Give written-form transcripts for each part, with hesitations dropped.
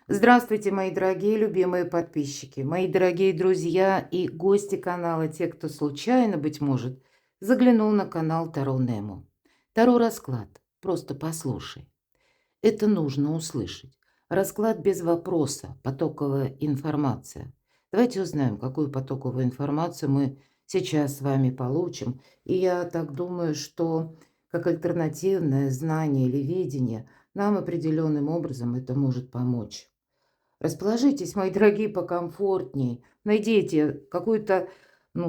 Здравствуйте, мои дорогие любимые подписчики, мои дорогие друзья и гости канала, те, кто случайно, быть может, заглянул на канал Таро Немо. Таро расклад. Просто послушай. Это нужно услышать. Расклад без вопроса, потоковая информация. Давайте узнаем, какую потоковую информацию мы сейчас с вами получим. И я так думаю, что как альтернативное знание или видение нам определенным образом это может помочь. Расположитесь, мои дорогие, покомфортнее. Найдите какую-то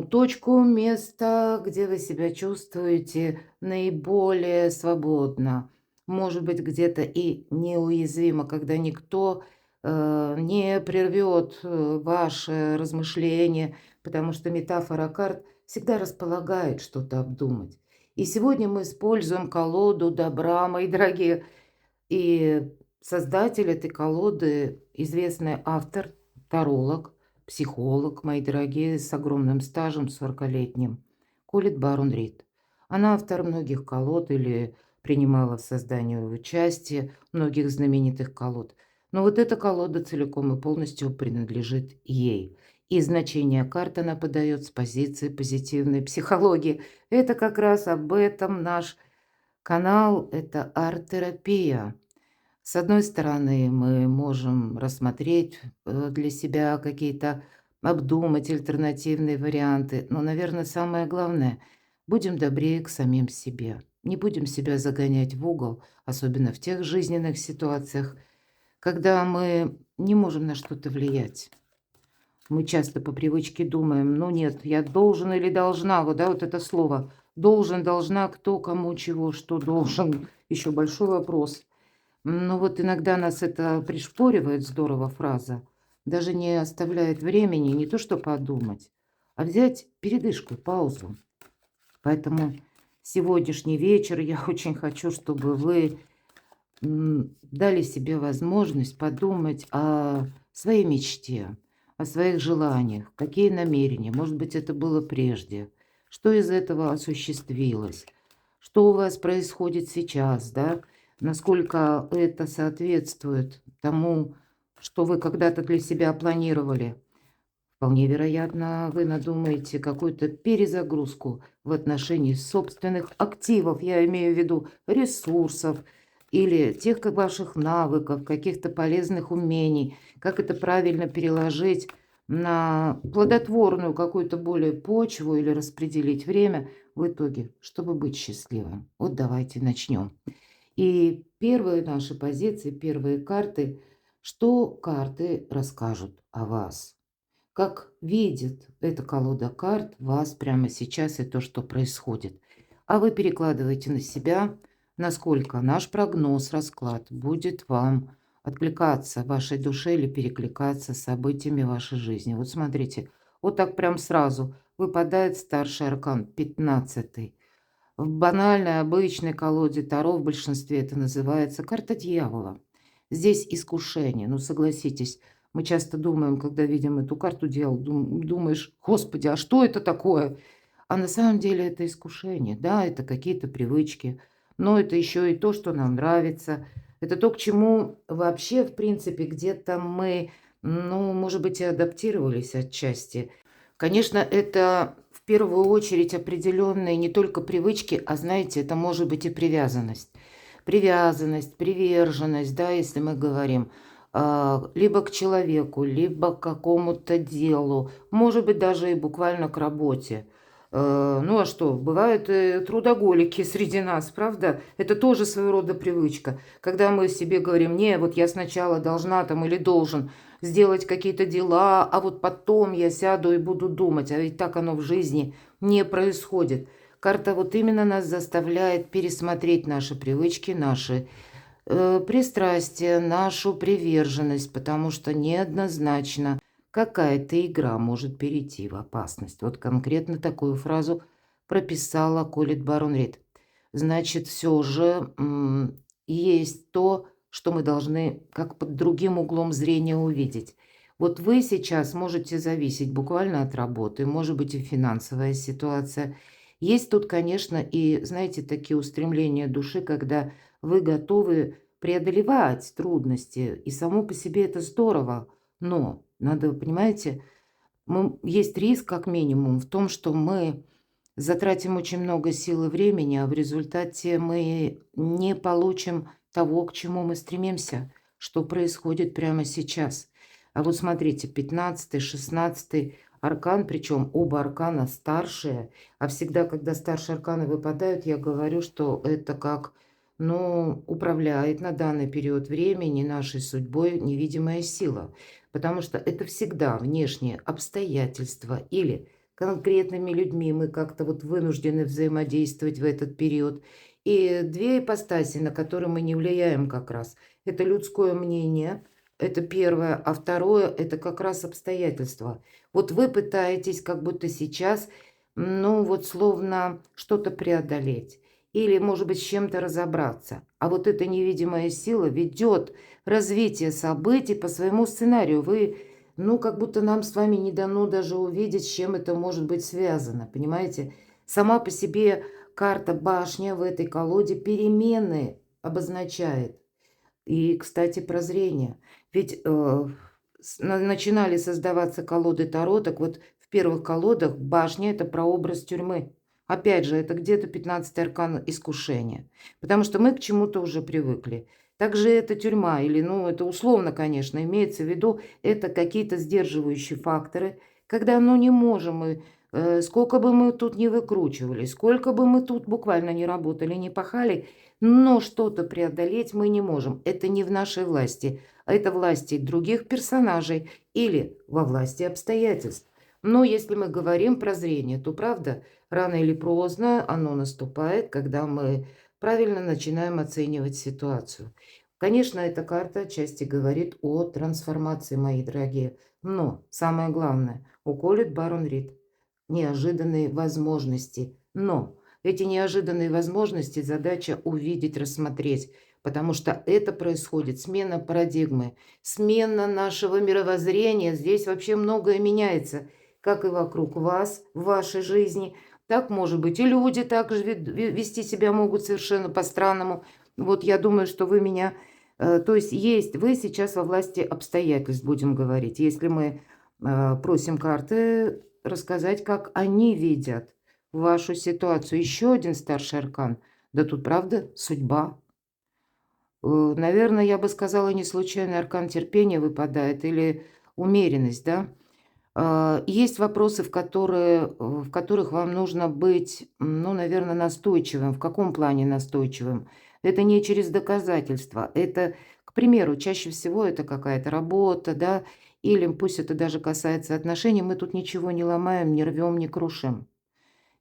точку, место, где вы себя чувствуете наиболее свободно. Может быть, где-то и неуязвимо, когда никто не прервет ваше размышление, потому что метафора карт всегда располагает что-то обдумать. И сегодня мы используем колоду добра, мои дорогие, и создатель этой колоды — известный автор, таролог, психолог, мои дорогие, с огромным стажем, 40-летним, Колет Барон Рид. Она автор многих колод или принимала в создании участие многих знаменитых колод. Но вот эта колода целиком и полностью принадлежит ей. И значение карт она подает с позиции позитивной психологии. Это как раз об этом наш канал, это арт-терапия. С одной стороны, мы можем рассмотреть для себя какие-то, обдумать альтернативные варианты. Но, наверное, самое главное, будем добрее к самим себе. Не будем себя загонять в угол, особенно в тех жизненных ситуациях, когда мы не можем на что-то влиять. Мы часто по привычке думаем: ну нет, я должен или должна, вот, да, вот это слово. Должен, должна, кто, кому, чего, что должен. Еще большой вопрос. Ну вот иногда нас это пришпоривает, здорово фраза, даже не оставляет времени не то что подумать, а взять передышку, паузу. Поэтому сегодняшний вечер я очень хочу, чтобы вы дали себе возможность подумать о своей мечте, о своих желаниях, какие намерения, может быть, это было прежде, что из этого осуществилось, что у вас происходит сейчас, да, насколько это соответствует тому, что вы когда-то для себя планировали. Вполне вероятно, вы надумаете какую-то перезагрузку в отношении собственных активов, я имею в виду ресурсов или тех как ваших навыков, каких-то полезных умений, как это правильно переложить на плодотворную какую-то более почву или распределить время в итоге, чтобы быть счастливым. Вот давайте начнем. И первые наши позиции, первые карты, что карты расскажут о вас. Как видит эта колода карт вас прямо сейчас и то, что происходит. А вы перекладываете на себя, насколько наш прогноз, расклад будет вам откликаться в вашей душе или перекликаться с событиями вашей жизни. Вот смотрите, вот так прям сразу выпадает старший аркан, 15-й. В банальной, обычной колоде Таро в большинстве это называется карта дьявола. Здесь искушение. Ну, согласитесь, мы часто думаем, когда видим эту карту дьявола, думаешь: «Господи, а что это такое?» А на самом деле это искушение. Да, это какие-то привычки, но это еще и то, что нам нравится. Это то, к чему вообще, в принципе, где-то мы, ну, может быть, и адаптировались отчасти. Конечно, это в первую очередь определенные не только привычки, а, знаете, это может быть и привязанность. Привязанность, приверженность, да, если мы говорим, либо к человеку, либо к какому-то делу, может быть, даже и буквально к работе. Ну а что, бывают трудоголики среди нас, правда? Это тоже своего рода привычка. Когда мы себе говорим: не, вот я сначала должна там или должен сделать какие-то дела, а вот потом я сяду и буду думать. А ведь так оно в жизни не происходит. Карта вот именно нас заставляет пересмотреть наши привычки, наши пристрастия, нашу приверженность, потому что неоднозначно какая-то игра может перейти в опасность. Вот конкретно такую фразу прописала Колет Барон Рид. Значит, все же есть то, что мы должны как под другим углом зрения увидеть. Вот вы сейчас можете зависеть буквально от работы, может быть и финансовая ситуация. Есть тут, конечно, и, знаете, такие устремления души, когда вы готовы преодолевать трудности, и само по себе это здорово. Но надо, понимаете, есть риск, как минимум, в том, что мы затратим очень много сил и времени, а в результате мы не получим того, к чему мы стремимся, что происходит прямо сейчас. А вот смотрите, 15-й, 16-й аркан, причем оба аркана старшие, а всегда, когда старшие арканы выпадают, я говорю, что это как, ну, управляет на данный период времени нашей судьбой невидимая сила, потому что это всегда внешние обстоятельства или конкретными людьми мы как-то вот вынуждены взаимодействовать в этот период. И две ипостаси, на которые мы не влияем как раз. Это людское мнение, это первое, а второе, это как раз обстоятельства. Вот вы пытаетесь как будто сейчас, ну вот словно что-то преодолеть или, может быть, с чем-то разобраться. А вот эта невидимая сила ведет развитие событий по своему сценарию. Вы, ну, как будто нам с вами не дано даже увидеть, с чем это может быть связано, понимаете? Сама по себе карта башня в этой колоде перемены обозначает. И, кстати, прозрение. Ведь начинали создаваться колоды Таро, так вот в первых колодах башня – это прообраз тюрьмы. Опять же, это где-то 15-й аркан искушения. Потому что мы к чему-то уже привыкли. Также это тюрьма, или, ну, это условно, конечно, имеется в виду, это какие-то сдерживающие факторы, когда, ну, не можем мы, сколько бы мы тут не выкручивали, сколько бы мы тут буквально не работали, не пахали, но что-то преодолеть мы не можем. Это не в нашей власти, а это власти других персонажей или во власти обстоятельств. Но если мы говорим про зрение, то правда, рано или поздно оно наступает, когда мы правильно начинаем оценивать ситуацию. Конечно, эта карта отчасти говорит о трансформации, мои дорогие. Но самое главное, уколет барон Рид неожиданные возможности. Но эти неожиданные возможности задача увидеть, рассмотреть, потому что это происходит смена парадигмы, смена нашего мировоззрения. Здесь вообще многое меняется, как и вокруг вас, в вашей жизни. Так, может быть, и люди также вести себя могут совершенно по-странному. Вот я думаю, что вы меня... То есть вы сейчас во власти обстоятельств, будем говорить. Если мы просим карты рассказать, как они видят вашу ситуацию. Еще один старший аркан. Да тут, правда, судьба. Наверное, я бы сказала, не случайно аркан терпения выпадает или умеренность, да? Есть вопросы, в которых вам нужно быть, ну, наверное, настойчивым. В каком плане настойчивым? Это не через доказательства. Это, к примеру, чаще всего это какая-то работа, да, или пусть это даже касается отношений, мы тут ничего не ломаем, не рвем, не крушим.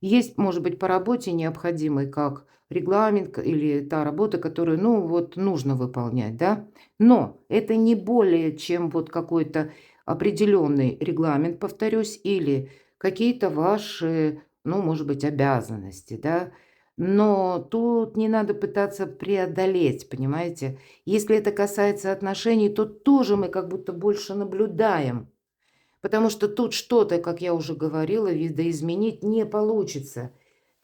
Есть, может быть, по работе необходимый как регламент или та работа, которую, ну, вот нужно выполнять, да. Но это не более чем вот какой-то определенный регламент, повторюсь, или какие-то ваши, ну, может быть, обязанности, да. Но тут не надо пытаться преодолеть, понимаете. Если это касается отношений, то тоже мы как будто больше наблюдаем. Потому что тут что-то, как я уже говорила, видоизменить не получится.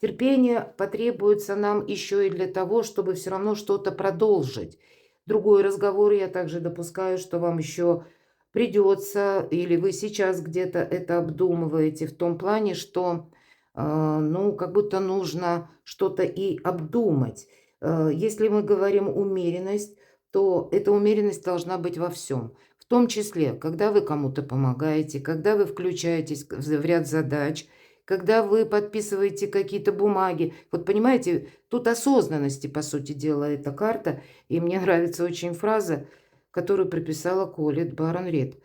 Терпение потребуется нам еще и для того, чтобы все равно что-то продолжить. Другой разговор я также допускаю, что вам еще придется, или вы сейчас где-то это обдумываете в том плане, что, ну, как будто нужно что-то и обдумать. Если мы говорим умеренность, то эта умеренность должна быть во всем. В том числе, когда вы кому-то помогаете, когда вы включаетесь в ряд задач, когда вы подписываете какие-то бумаги. Вот понимаете, тут осознанности, по сути дела, эта карта. И мне нравится очень фраза, которую прописала Колет Барон Рид.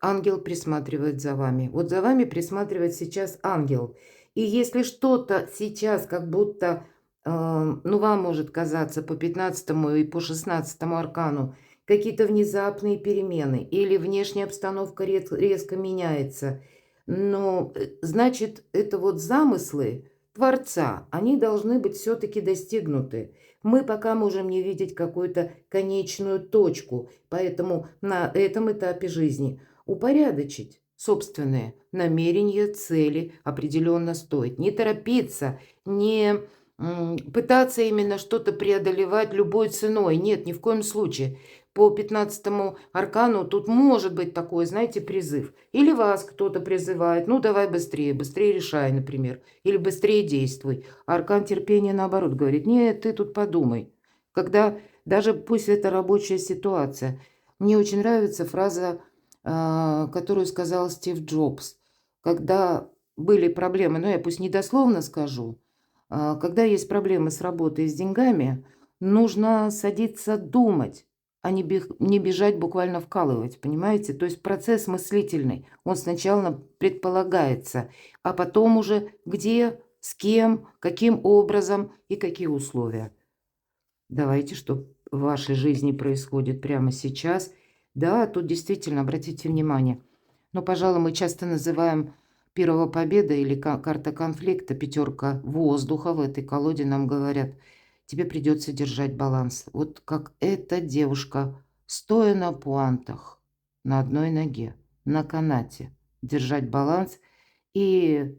Ангел присматривает за вами. Вот за вами присматривает сейчас ангел. И если что-то сейчас как будто, ну, вам может казаться по 15 и по 16 аркану, какие-то внезапные перемены или внешняя обстановка резко меняется. Но, значит, это вот замыслы Творца, они должны быть все-таки достигнуты. Мы пока можем не видеть какую-то конечную точку, поэтому на этом этапе жизни упорядочить собственные намерения, цели определенно стоит. Не торопиться, не пытаться именно что-то преодолевать любой ценой. Нет, ни в коем случае. По 15-му аркану тут может быть такой, знаете, призыв. Или вас кто-то призывает, ну давай быстрее, быстрее решай, например. Или быстрее действуй. А аркан терпения наоборот говорит, нет, ты тут подумай. Когда даже пусть это рабочая ситуация. Мне очень нравится фраза, которую сказал Стив Джобс. Когда были проблемы, ну я пусть не дословно скажу, когда есть проблемы с работой и с деньгами, нужно садиться думать, а не бежать буквально вкалывать, понимаете? То есть процесс мыслительный, он сначала предполагается, а потом уже где, с кем, каким образом и какие условия. Давайте, что в вашей жизни происходит прямо сейчас. Да, тут действительно, обратите внимание. Но, пожалуй, мы часто называем первого победа или карта конфликта, пятерка воздуха в этой колоде нам говорят, тебе придется держать баланс. Вот как эта девушка, стоя на пуантах, на одной ноге, на канате, держать баланс, и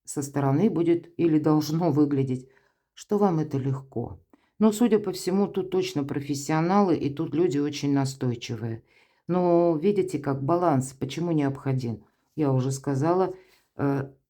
со стороны будет или должно выглядеть, что вам это легко. Но, судя по всему, тут точно профессионалы, и тут люди очень настойчивые. Но видите, как баланс, почему необходим? Я уже сказала,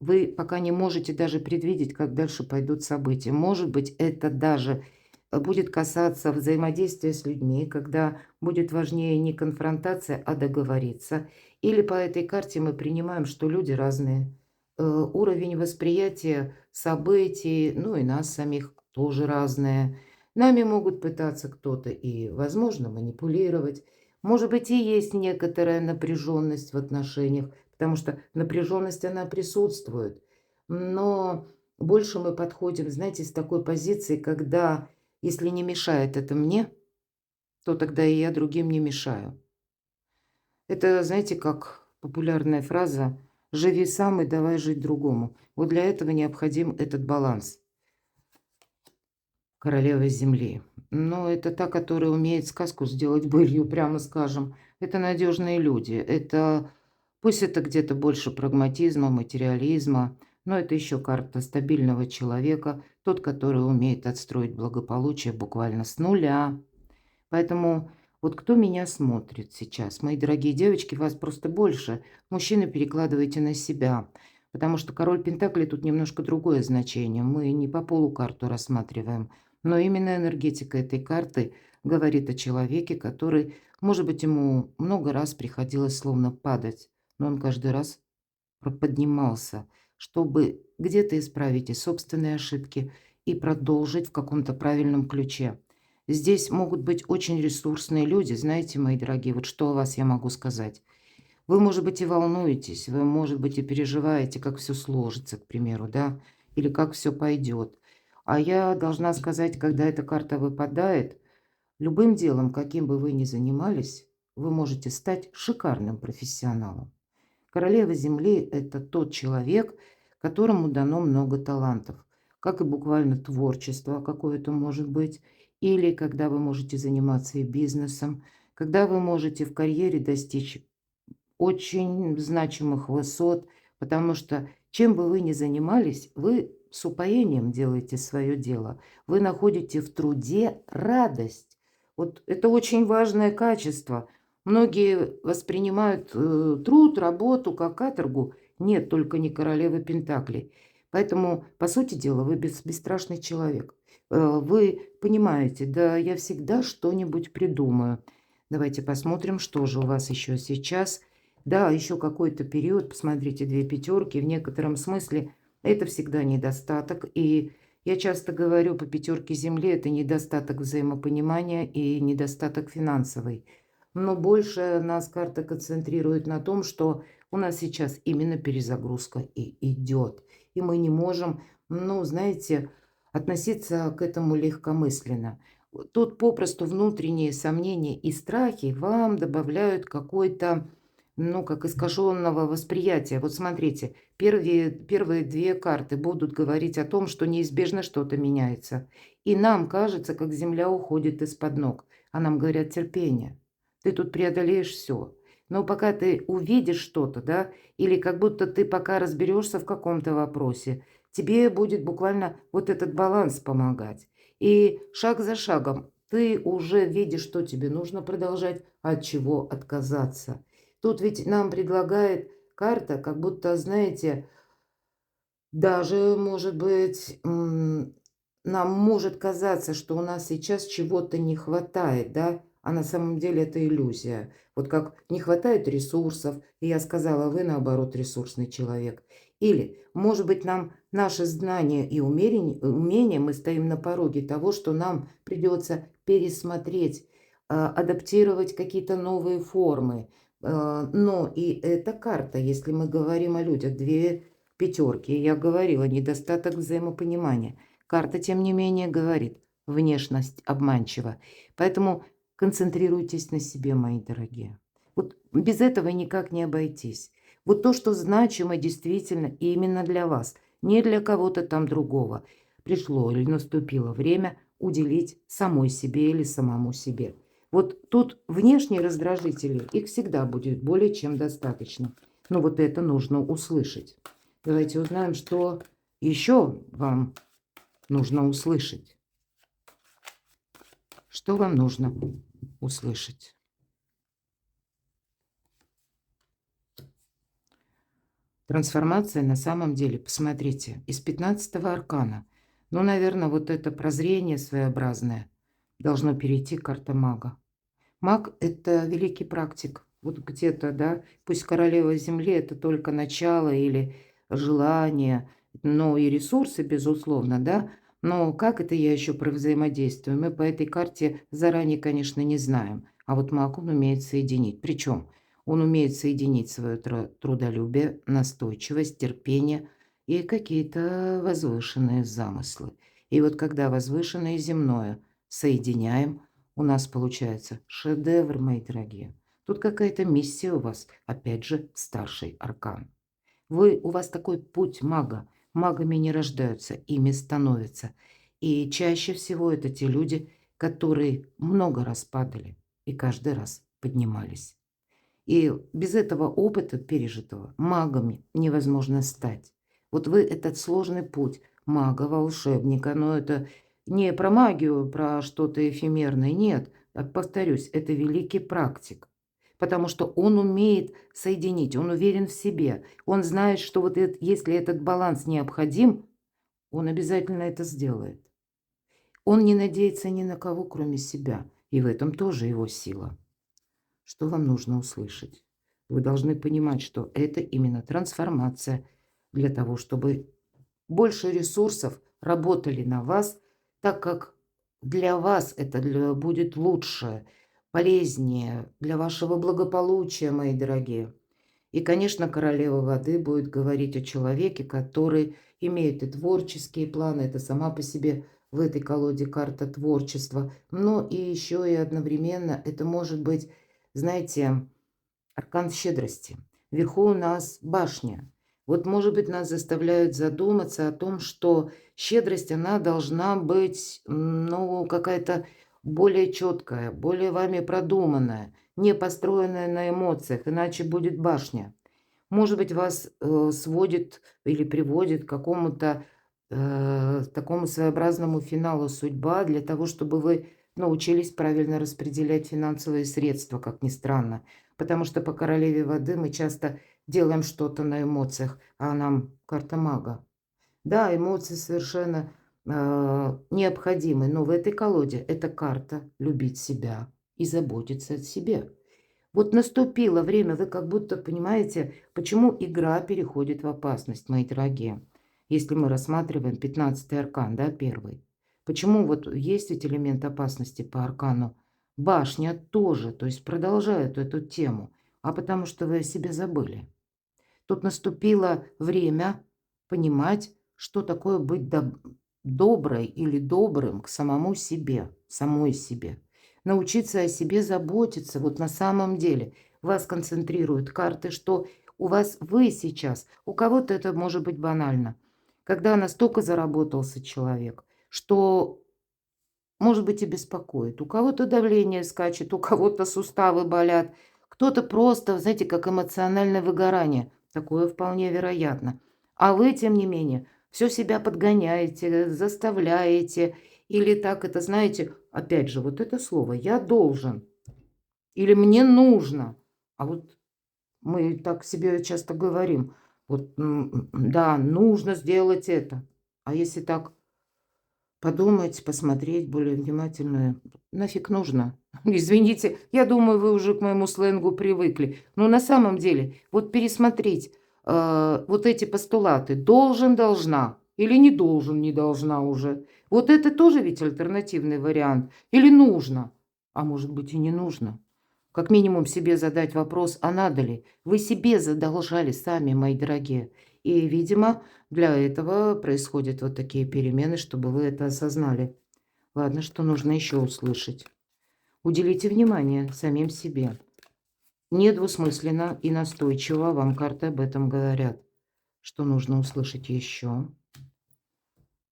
вы пока не можете даже предвидеть, как дальше пойдут события. Может быть, это даже будет касаться взаимодействия с людьми, когда будет важнее не конфронтация, а договориться. Или по этой карте мы принимаем, что люди разные. Уровень восприятия событий, ну и нас самих тоже разные. Нами могут пытаться кто-то и, возможно, манипулировать. Может быть, и есть некоторая напряженность в отношениях, потому что напряженность, она присутствует. Но больше мы подходим, знаете, с такой позиции, когда, если не мешает это мне, то тогда и я другим не мешаю. Это, знаете, как популярная фраза «живи сам и давай жить другому». Вот для этого необходим этот баланс. Королева Земли. Но это та, которая умеет сказку сделать былью, прямо скажем. Это надежные люди. Это, пусть это где-то больше прагматизма, материализма, но это еще карта стабильного человека, тот, который умеет отстроить благополучие буквально с нуля. Поэтому вот кто меня смотрит сейчас? Мои дорогие девочки, вас просто больше. Мужчины перекладывайте на себя. Потому что король Пентаклей тут немножко другое значение. Мы не по полу карту рассматриваем. Но именно энергетика этой карты говорит о человеке, который, может быть, ему много раз приходилось словно падать. Но он каждый раз поднимался, чтобы где-то исправить и собственные ошибки, и продолжить в каком-то правильном ключе. Здесь могут быть очень ресурсные люди, знаете, мои дорогие, вот что о вас я могу сказать. Вы, может быть, и волнуетесь, вы, может быть, и переживаете, как все сложится, к примеру, да, или как все пойдет. А я должна сказать, когда эта карта выпадает, любым делом, каким бы вы ни занимались, вы можете стать шикарным профессионалом. Королева Земли – это тот человек, которому дано много талантов, как и буквально творчество какое-то может быть, или когда вы можете заниматься и бизнесом, когда вы можете в карьере достичь очень значимых высот, потому что чем бы вы ни занимались, вы с упоением делаете свое дело, вы находите в труде радость. Вот это очень важное качество. Многие воспринимают труд, работу как каторгу. Нет, только не королевы Пентаклей. Поэтому, по сути дела, вы бесстрашный человек. Вы понимаете, да, я всегда что-нибудь придумаю. Давайте посмотрим, что же у вас еще сейчас. Да, еще какой-то период, посмотрите, две пятерки, в некотором смысле это всегда недостаток. И я часто говорю, по пятерке Земли это недостаток взаимопонимания и недостаток финансовый. Но больше нас карта концентрирует на том, что у нас сейчас именно перезагрузка и идет. И мы не можем, ну, знаете, относиться к этому легкомысленно. Тут попросту внутренние сомнения и страхи вам добавляют какой-то, ну, как искаженного восприятия. Вот смотрите, первые две карты будут говорить о том, что неизбежно что-то меняется. И нам кажется, как земля уходит из-под ног. А нам говорят терпение. Ты тут преодолеешь все. Но пока ты увидишь что-то, да, или как будто ты пока разберешься в каком-то вопросе, тебе будет буквально вот этот баланс помогать. И шаг за шагом ты уже видишь, что тебе нужно продолжать, а от чего отказаться. Тут ведь нам предлагает карта, как будто, знаете, даже, может быть, нам может казаться, что у нас сейчас чего-то не хватает, да, а на самом деле это иллюзия. Вот как не хватает ресурсов, и я сказала, вы наоборот ресурсный человек. Или, может быть, нам наши знания и умения, мы стоим на пороге того, что нам придется пересмотреть, адаптировать какие-то новые формы. Но и эта карта, если мы говорим о людях, две пятерки, я говорила, недостаток взаимопонимания. Карта, тем не менее, говорит, внешность обманчива. Поэтому концентрируйтесь на себе, мои дорогие. Вот без этого никак не обойтись. Вот то, что значимо действительно именно для вас, не для кого-то там другого. Пришло или наступило время уделить самой себе или самому себе. Вот тут внешние раздражители, их всегда будет более чем достаточно. Но вот это нужно услышать. Давайте узнаем, что еще вам нужно услышать. Что вам нужно услышать? Трансформация на самом деле, посмотрите, из 15-го аркана. Ну, наверное, вот это прозрение своеобразное должно перейти к карте мага. Маг – это великий практик. Вот где-то, да, пусть королева Земли – это только начало или желание, но и ресурсы, безусловно, да. Но как это я еще про взаимодействие? Мы по этой карте заранее, конечно, не знаем. А вот маг, он умеет соединить. Причем он умеет соединить свое трудолюбие, настойчивость, терпение и какие-то возвышенные замыслы. И вот когда возвышенное и земное соединяем, у нас получается шедевр, мои дорогие. Тут какая-то миссия у вас, опять же, старший аркан. У вас такой путь мага. Магами не рождаются, ими становятся. И чаще всего это те люди, которые много раз падали и каждый раз поднимались. И без этого опыта пережитого магами невозможно стать. Вот вы этот сложный путь мага, волшебника, но это не про магию, про что-то эфемерное, нет. Повторюсь, это великий практик. Потому что он умеет соединить, он уверен в себе. Он знает, что вот если этот баланс необходим, он обязательно это сделает. Он не надеется ни на кого, кроме себя. И в этом тоже его сила. Что вам нужно услышать? Вы должны понимать, что это именно трансформация для того, чтобы больше ресурсов работали на вас, так как для вас это будет лучше, полезнее, для вашего благополучия, мои дорогие. И, конечно, королева воды будет говорить о человеке, который имеет и творческие планы, это сама по себе в этой колоде карта творчества, но и еще и одновременно это может быть, знаете, аркан щедрости. Вверху у нас башня. Вот, может быть, нас заставляют задуматься о том, что щедрость, она должна быть, ну, какая-то более четкая, более вами продуманная, не построенная на эмоциях, иначе будет башня. Может быть, вас сводит или приводит к какому-то такому своеобразному финалу судьба для того, чтобы вы научились правильно распределять финансовые средства, как ни странно. Потому что по королеве воды мы часто делаем что-то на эмоциях, а нам карта мага. Да, эмоции совершенно необходимы, но в этой колоде эта карта любить себя и заботиться о себе. Вот наступило время, вы как будто понимаете, почему игра переходит в опасность, мои дорогие. Если мы рассматриваем 15-й аркан, да, первый. Почему вот есть ведь элемент опасности по аркану? Башня тоже, то есть продолжает эту тему. А потому что вы о себе забыли. Тут наступило время понимать, что такое быть доброй или добрым к самому себе, самой себе. Научиться о себе заботиться. Вот на самом деле вас концентрируют карты, что у вас вы сейчас, у кого-то это может быть банально, когда настолько заработался человек, что, может быть, и беспокоит. У кого-то давление скачет, у кого-то суставы болят, кто-то просто, знаете, как эмоциональное выгорание. Такое вполне вероятно. А вы, тем не менее, все себя подгоняете, заставляете. Или так это, знаете, опять же, вот это слово «я должен» или «мне нужно». А вот мы так себе часто говорим, вот, да, нужно сделать это. А если так подумать, посмотреть более внимательно, нафиг нужно? Извините, я думаю, вы уже к моему сленгу привыкли. Но на самом деле, вот пересмотреть вот эти постулаты «должен», «должна» или «не должен», «не должна» уже. Вот это тоже ведь альтернативный вариант. Или нужно, а может быть и не нужно. Как минимум себе задать вопрос, а надо ли? Вы себе задолжали сами, мои дорогие. И, видимо, для этого происходят вот такие перемены, чтобы вы это осознали. Ладно, что нужно еще услышать. Уделите внимание самим себе. Недвусмысленно и настойчиво вам карты об этом говорят. Что нужно услышать еще?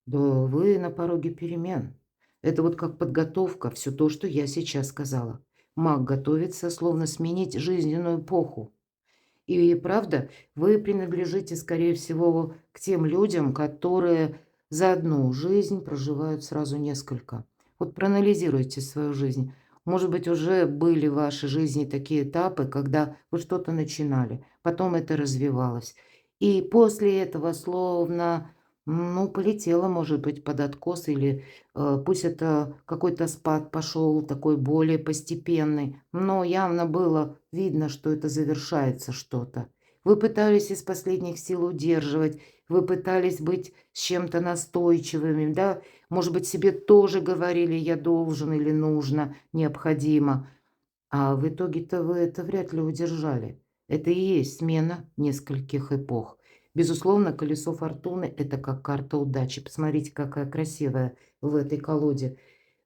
Да вы на пороге перемен. Это вот как подготовка, все то, что я сейчас сказала. Маг готовится, словно сменить жизненную эпоху. И правда, вы принадлежите, скорее всего, к тем людям, которые за одну жизнь проживают сразу несколько. Вот проанализируйте свою жизнь. Может быть, уже были в вашей жизни такие этапы, когда вы что-то начинали, потом это развивалось. И после этого словно, ну, полетело, может быть, под откос, или пусть это какой-то спад пошел, такой более постепенный, но явно было видно, что это завершается что-то. Вы пытались из последних сил удерживать, вы пытались быть с чем-то настойчивыми, да, может быть, себе тоже говорили «я должен» или «нужно», «необходимо», а в итоге-то вы это вряд ли удержали. Это и есть смена нескольких эпох. Безусловно, колесо фортуны – это как карта удачи. Посмотрите, какая красивая в этой колоде.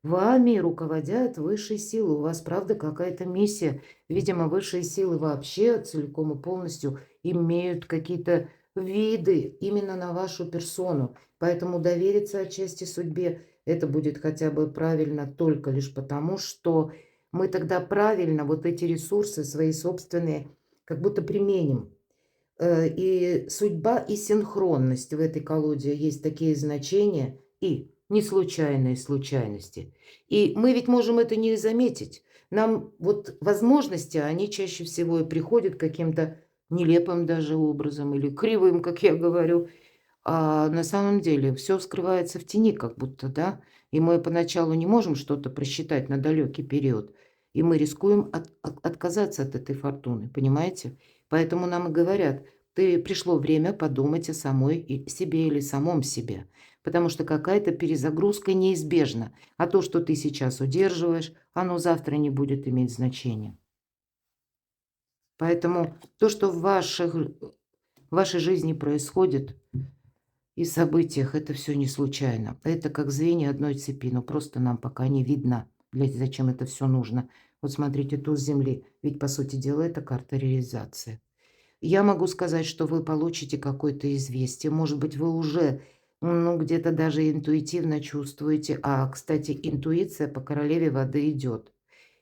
Вами руководят высшие силы. У вас, правда, какая-то миссия. Видимо, высшие силы вообще целиком и полностью имеют какие-то виды именно на вашу персону. Поэтому довериться отчасти судьбе – это будет хотя бы правильно только лишь потому, что мы тогда правильно вот эти ресурсы свои собственные как будто применим. И судьба, и синхронность в этой колоде есть такие значения, и неслучайные случайности. И мы ведь можем это не заметить. Нам вот возможности, они чаще всего и приходят каким-то нелепым даже образом или кривым, как я говорю. А на самом деле все скрывается в тени как будто, да? И мы поначалу не можем что-то просчитать на далекий период. И мы рискуем отказаться от этой фортуны, понимаете? Поэтому нам и говорят, ты пришло время подумать о самой себе или самом себе. Потому что какая-то перезагрузка неизбежна. А то, что ты сейчас удерживаешь, оно завтра не будет иметь значения. Поэтому то, что в вашей жизни происходит, и событиях это все не случайно. Это как звенья одной цепи, но просто нам пока не видно, зачем это все нужно. Вот смотрите, туз земли, ведь по сути дела это карта реализации. Я могу сказать, что вы получите какое-то известие. Может быть, вы уже, ну, где-то даже интуитивно чувствуете. А, кстати, интуиция по королеве воды идет.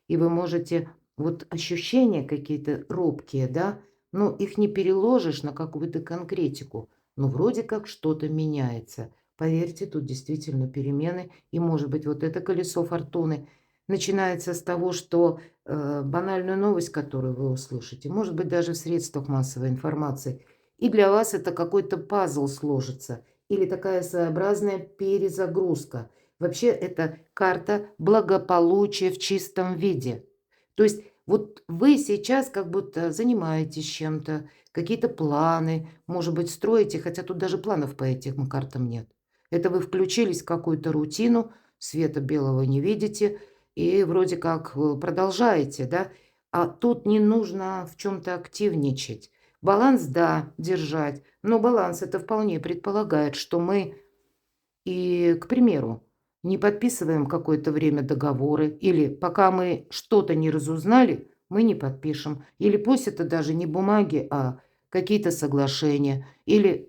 И вы можете, вот ощущения какие-то робкие, да, но их не переложишь на какую-то конкретику. Но вроде как что-то меняется. Поверьте, тут действительно перемены. И, может быть, вот это колесо фортуны начинается с того, что банальную новость, которую вы услышите, может быть, даже в средствах массовой информации, и для вас это какой-то пазл сложится или такая своеобразная перезагрузка. Вообще это карта благополучия в чистом виде. То есть вот вы сейчас как будто занимаетесь чем-то, какие-то планы, может быть, строите, хотя тут даже планов по этим картам нет. Это вы включились в какую-то рутину, света белого не видите и вроде как продолжаете, да? А тут не нужно в чем-то активничать. Баланс, да, держать, но баланс это вполне предполагает, что мы и, к примеру, не подписываем какое-то время договоры, или пока мы что-то не разузнали, мы не подпишем. Или пусть это даже не бумаги, а какие-то соглашения. Или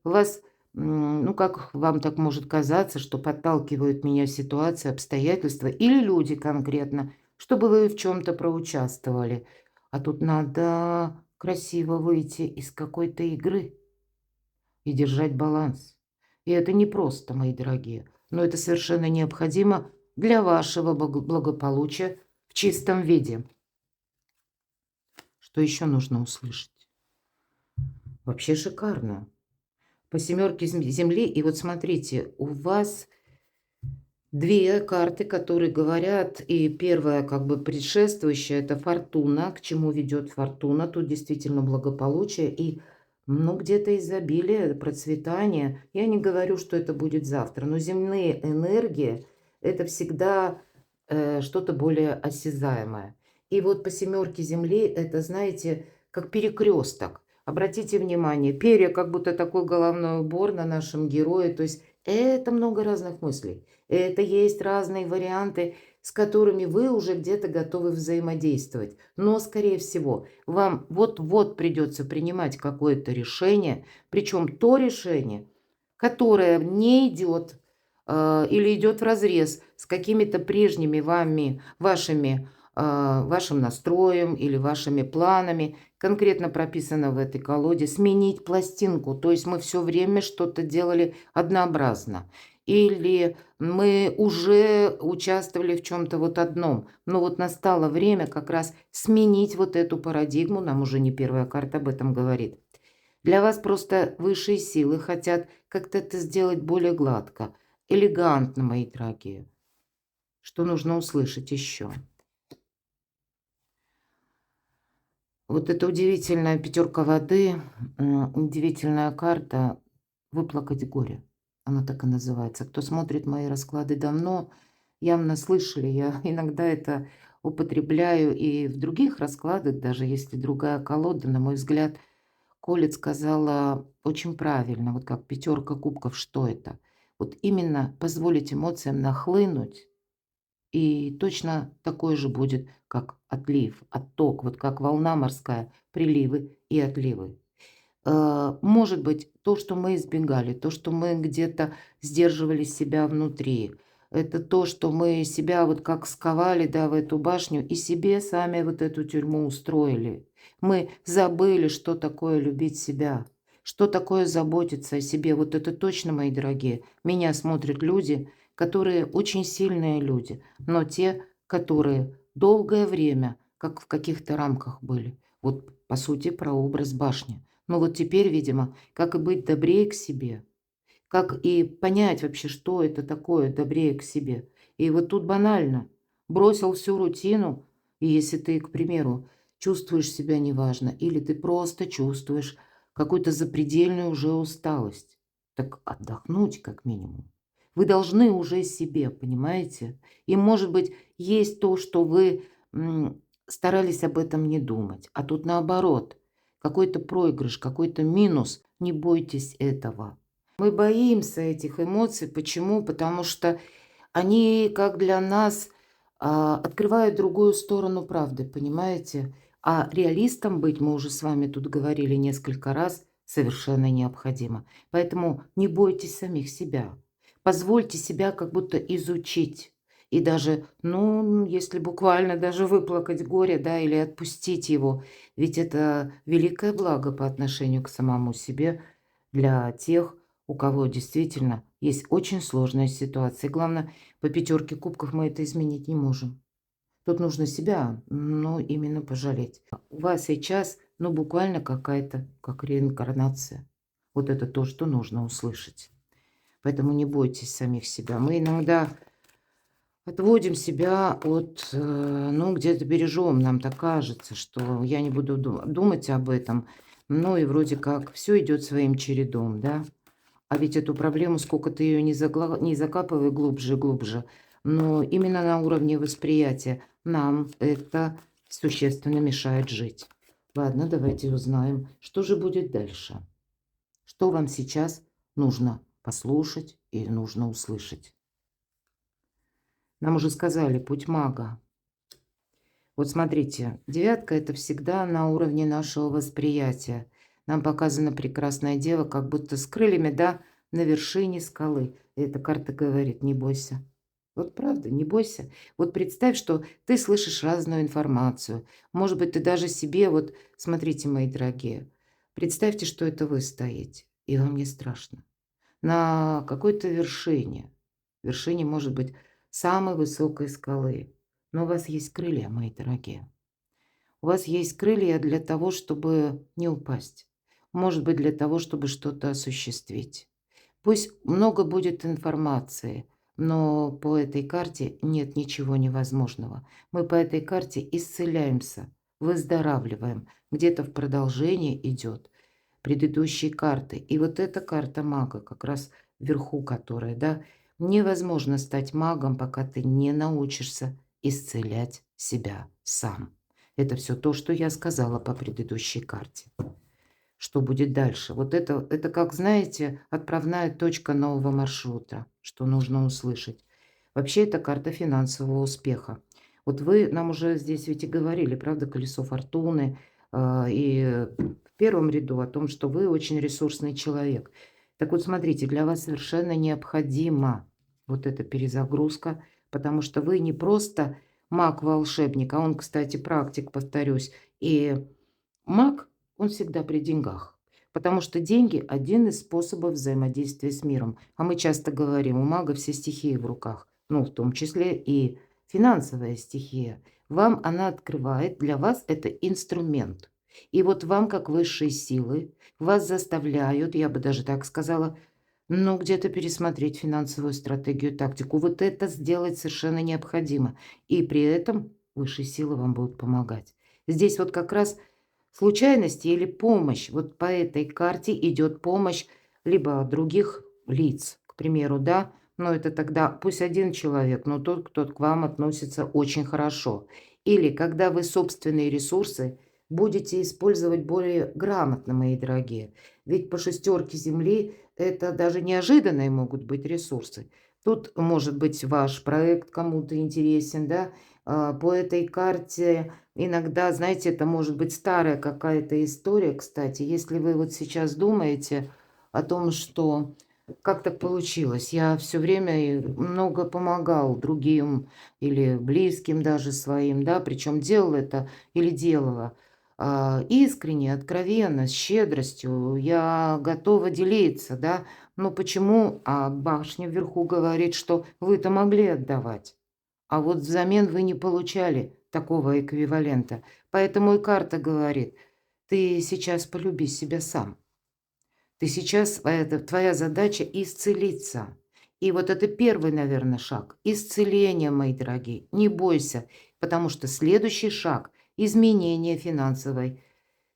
вас, ну как вам так может казаться, что подталкивают меня ситуации, обстоятельства или люди конкретно, чтобы вы в чем-то проучаствовали. А тут надо красиво выйти из какой-то игры и держать баланс. И это не просто, мои дорогие, но это совершенно необходимо для вашего благополучия в чистом виде. Что еще нужно услышать? Вообще шикарно. По семерке Земли, и вот смотрите, у вас две карты, которые говорят, и первая, как бы предшествующая, это фортуна, к чему ведет фортуна, тут действительно благополучие и, ну, где-то изобилие, процветание. Я не говорю, что это будет завтра, но земные энергии – это всегда что-то более осязаемое. И вот по семерке Земли это, знаете, как перекресток. Обратите внимание, перья, как будто такой головной убор на нашем герое, то есть это много разных мыслей. Это есть разные варианты, с которыми вы уже где-то готовы взаимодействовать. Но, скорее всего, вам вот-вот придется принимать какое-то решение, причем то решение, которое не идет или идет вразрез с какими-то прежними вашим настроем или вашими планами. Конкретно прописано в этой колоде сменить пластинку. То есть мы все время что-то делали однообразно. Или мы уже участвовали в чем-то вот одном. Но вот настало время как раз сменить вот эту парадигму. Нам уже не первая карта об этом говорит. Для вас просто высшие силы хотят как-то это сделать более гладко, элегантно, мои дорогие. Что нужно услышать еще? Вот эта удивительная пятерка воды, удивительная карта «Выплакать горе». Она так и называется. Кто смотрит мои расклады давно, явно слышали. Я иногда это употребляю и в других раскладах, даже если другая колода, на мой взгляд, Колет сказала очень правильно, вот как пятерка кубков, что это? Вот именно позволить эмоциям нахлынуть, и точно такой же будет, как отлив, отток, вот как волна морская, приливы и отливы. Может быть, то, что мы избегали, то, что мы где-то сдерживали себя внутри, это то, что мы себя вот как сковали, да, в эту башню и себе сами вот эту тюрьму устроили. Мы забыли, что такое любить себя, что такое заботиться о себе. Вот это точно, мои дорогие. Меня смотрят люди, которые очень сильные люди, но те, которые долгое время, как в каких-то рамках были. Вот, по сути, прообраз башни. Но вот теперь, видимо, как и быть добрее к себе, как и понять вообще, что это такое добрее к себе. И вот тут банально. Бросил всю рутину, и если ты, к примеру, чувствуешь себя неважно, или ты просто чувствуешь какую-то запредельную уже усталость, так отдохнуть как минимум. Вы должны уже себе, понимаете? И, может быть, есть то, что вы старались об этом не думать, а тут наоборот – какой-то проигрыш, какой-то минус. Не бойтесь этого. Мы боимся этих эмоций. Почему? Потому что они, как для нас, открывают другую сторону правды, понимаете? А реалистом быть, мы уже с вами тут говорили несколько раз, совершенно необходимо. Поэтому не бойтесь самих себя. Позвольте себя как будто изучить. И даже, ну, если буквально даже выплакать горе, да, или отпустить его. Ведь это великое благо по отношению к самому себе для тех, у кого действительно есть очень сложная ситуация. И главное, по пятерке кубков мы это изменить не можем. Тут нужно себя, ну, именно пожалеть. У вас сейчас, ну, буквально какая-то, как реинкарнация. Вот это то, что нужно услышать. Поэтому не бойтесь самих себя. Мы иногда отводим себя от, ну, где-то бережем, нам так кажется, что я не буду думать об этом. Ну и вроде как все идет своим чередом, да. А ведь эту проблему, сколько ты ее не закапывай глубже и глубже, но именно на уровне восприятия нам это существенно мешает жить. Ладно, давайте узнаем, что же будет дальше. Что вам сейчас нужно послушать и нужно услышать. Нам уже сказали, путь мага. Вот смотрите, девятка – это всегда на уровне нашего восприятия. Нам показана прекрасная дева, как будто с крыльями, да, на вершине скалы. И эта карта говорит, не бойся. Вот правда, не бойся. Вот представь, что ты слышишь разную информацию. Может быть, ты даже себе, вот смотрите, мои дорогие, представьте, что это вы стоите, и вам не страшно. на какой-то вершине, может быть, самой высокой скалы. Но у вас есть крылья, мои дорогие. У вас есть крылья для того, чтобы не упасть. Может быть, для того, чтобы что-то осуществить. Пусть много будет информации, но по этой карте нет ничего невозможного. Мы по этой карте исцеляемся, выздоравливаем. Где-то в продолжении идет предыдущие карты. И вот эта карта мага, как раз вверху которая, да, невозможно стать магом, пока ты не научишься исцелять себя сам. Это все то, что я сказала по предыдущей карте. Что будет дальше? Вот это как, знаете, отправная точка нового маршрута, что нужно услышать. Вообще, это карта финансового успеха. Вот вы нам уже здесь ведь и говорили, правда, колесо фортуны, и в первом ряду о том, что вы очень ресурсный человек. Так вот, смотрите, для вас совершенно необходима вот эта перезагрузка, потому что вы не просто маг-волшебник, а он, кстати, практик, повторюсь. И маг, он всегда при деньгах. Потому что деньги– один из способов взаимодействия с миром. А мы часто говорим, у мага все стихии в руках. Ну, в том числе и финансовая стихия. Вам она открывает, для вас это инструмент. И вот вам, как высшие силы, вас заставляют, я бы даже так сказала, ну, где-то пересмотреть финансовую стратегию, тактику. Вот это сделать совершенно необходимо. И при этом высшие силы вам будут помогать. Здесь вот как раз случайности или помощь. Вот по этой карте идет помощь либо других лиц, к примеру, да, но это тогда пусть один человек, но тот, кто к вам относится очень хорошо. Или когда вы собственные ресурсы будете использовать более грамотно, мои дорогие. Ведь по шестерке Земли это даже неожиданные могут быть ресурсы. Тут может быть ваш проект кому-то интересен, да, по этой карте иногда, знаете, это может быть старая какая-то история, кстати. Если вы вот сейчас думаете о том, что как так получилось, я все время и много помогал другим или близким даже своим, да, причем делал это или делала искренне, откровенно, с щедростью, я готова делиться, да, но почему башня вверху говорит, что вы-то могли отдавать? А вот взамен вы не получали такого эквивалента. Поэтому и карта говорит, ты сейчас полюби себя сам. Ты сейчас, это твоя задача исцелиться. И вот это первый, наверное, шаг. Исцеление, мои дорогие. Не бойся, потому что следующий шаг– изменение финансовой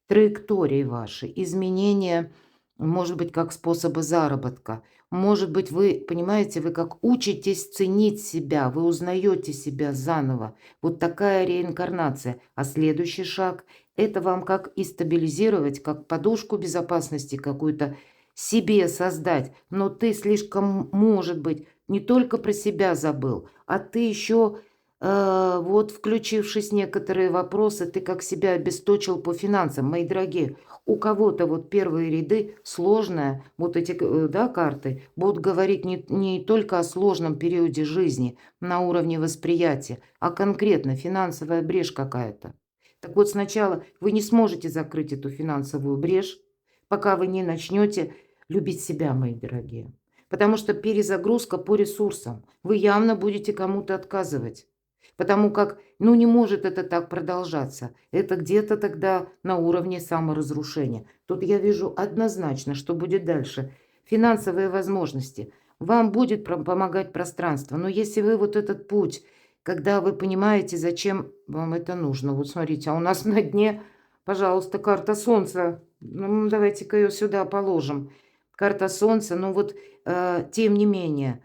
траектории вашей, изменения, может быть, как способа заработка. Может быть, вы, понимаете, вы как учитесь ценить себя, вы узнаете себя заново. Вот такая реинкарнация. А следующий шаг– это вам как и стабилизировать, как подушку безопасности какую-то себе создать. Но ты слишком, может быть, не только про себя забыл, а ты еще вот, включившись в некоторые вопросы, ты как себя обесточил по финансам, мои дорогие. У кого-то вот первые ряды сложная, вот эти да, карты будут говорить не только о сложном периоде жизни на уровне восприятия, а конкретно финансовая брешь какая-то. Так вот, сначала вы не сможете закрыть эту финансовую брешь, пока вы не начнете любить себя, мои дорогие. Потому что перезагрузка по ресурсам. Вы явно будете кому-то отказывать. Потому как, ну, не может это так продолжаться. Это где-то тогда на уровне саморазрушения. Тут я вижу однозначно, что будет дальше. Финансовые возможности. Вам будет помогать пространство. Но если вы вот этот путь, когда вы понимаете, зачем вам это нужно. Вот смотрите, а у нас на дне, пожалуйста, карта Солнца. Ну, давайте-ка ее сюда положим. Карта Солнца, ну вот, тем не менее,